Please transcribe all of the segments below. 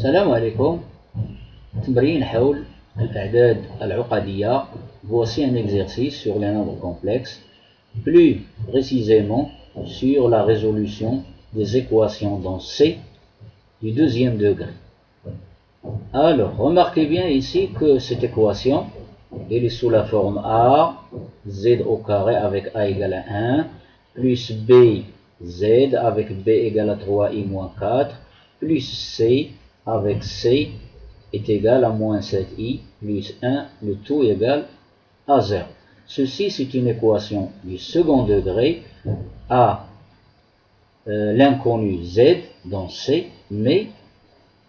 السلام عليكم. تمرين حول الأعداد العقدية. Voici un exercice sur les nombres complexes, plus précisément sur la résolution des équations dans C du deuxième degré. Alors, remarquez bien ici que cette équation, elle est sous la forme A, Z au carré avec A égale à 1, plus B, Z avec B égale à 3i moins 4, plus C avec C est égal à moins 7i plus 1, le tout égal à 0. Ceci, c'est une équation du second degré à l'inconnu Z dans C, mais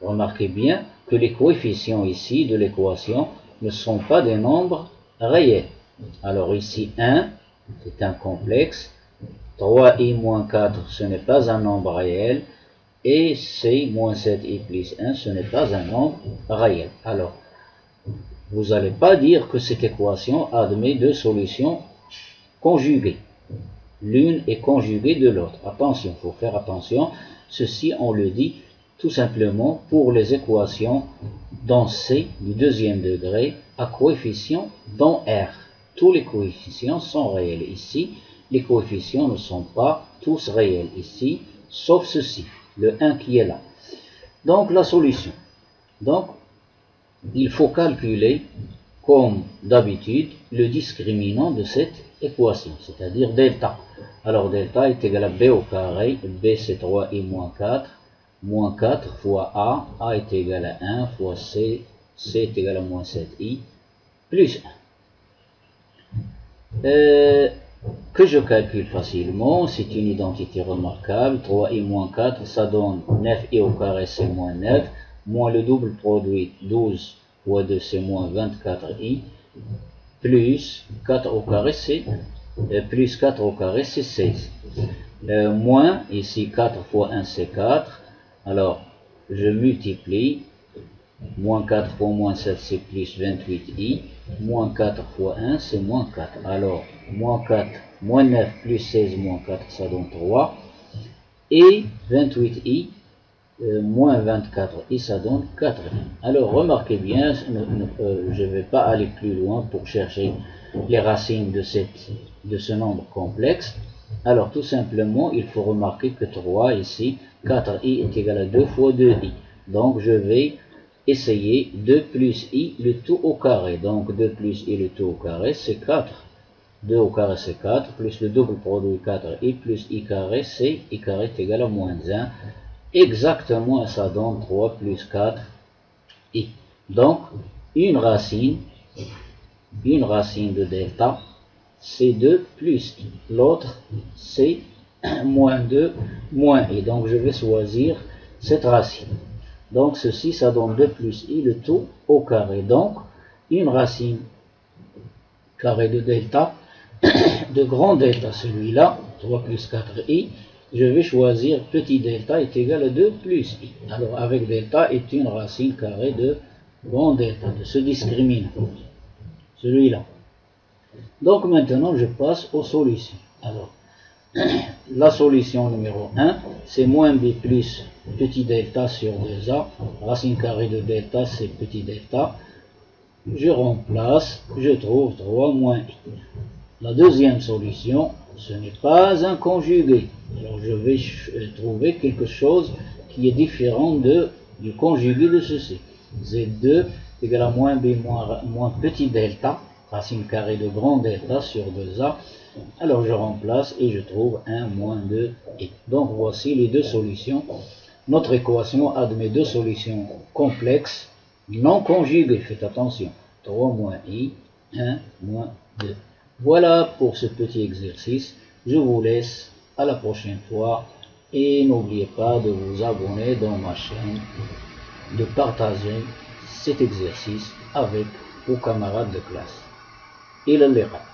remarquez bien que les coefficients ici de l'équation ne sont pas des nombres réels. Alors ici 1, c'est un complexe, 3i moins 4, ce n'est pas un nombre réel, et C moins 7i plus 1, ce n'est pas un nombre réel. Alors, vous n'allez pas dire que cette équation admet deux solutions conjuguées. L'une est conjuguée de l'autre. Attention, il faut faire attention. Ceci, on le dit tout simplement pour les équations dans C du deuxième degré à coefficient dans R. Tous les coefficients sont réels ici. Les coefficients ne sont pas tous réels ici, sauf ceci, le 1 qui est là. Donc la solution. Donc il faut calculer comme d'habitude le discriminant de cette équation, c'est-à-dire delta. Alors delta est égal à b au carré, b c'est 3i moins 4 fois a est égal à 1 fois c est égal à moins 7i plus 1. Que je calcule facilement, c'est une identité remarquable. 3i moins 4, ça donne 9i au carré, c'est moins 9, moins le double produit, 12 fois 2, c'est moins 24i, plus 4 au carré, c'est plus 4 au carré, c'est 16. Moins, ici 4 fois 1, c'est 4. Alors, je multiplie. Moins 4 fois moins 7, c'est plus 28i. Moins 4 fois 1, c'est moins 4. Alors, moins 4, moins 9 plus 16 moins 4, ça donne 3. Et 28i, moins 24i, ça donne 4. Alors, remarquez bien, je ne vais pas aller plus loin pour chercher les racines de ce nombre complexe. Alors, tout simplement, il faut remarquer que 3 ici, 4i est égal à 2 fois 2i. Donc, je vais essayer 2 plus i, le tout au carré. Donc 2 plus i, le tout au carré, c'est 4. 2 au carré, c'est 4, plus le double produit 4i, plus i carré, c'est i carré est égal à moins 1. Exactement, ça donne 3 plus 4i. Donc, une racine de delta, c'est 2 plus i. L'autre, c'est moins 2 moins i. Donc, je vais choisir cette racine. Donc ceci, ça donne 2 plus i, le tout au carré. Donc, une racine carré de delta, de grand delta, celui-là, 3 plus 4i, je vais choisir petit delta est égal à 2 plus i. Alors, avec delta est une racine carrée de grand delta, de ce discriminant, celui-là. Donc maintenant, je passe aux solutions. Alors, la solution numéro 1, c'est moins b plus petit delta sur 2a. Racine carrée de delta, c'est petit delta. Je remplace, je trouve 3 moins i. La deuxième solution, ce n'est pas un conjugué. Alors je vais trouver quelque chose qui est différent du conjugué de ceci. Z2 égale à moins b moins petit delta, racine carrée de grand delta sur 2a. Alors je remplace et je trouve 1 moins 2i. Donc voici les deux solutions. Notre équation admet deux solutions complexes, non conjuguées. Faites attention. 3 moins i, 1 moins 2. Voilà pour ce petit exercice. Je vous laisse à la prochaine fois. Et n'oubliez pas de vous abonner dans ma chaîne, de partager cet exercice avec vos camarades de classe. إلى اللقاء.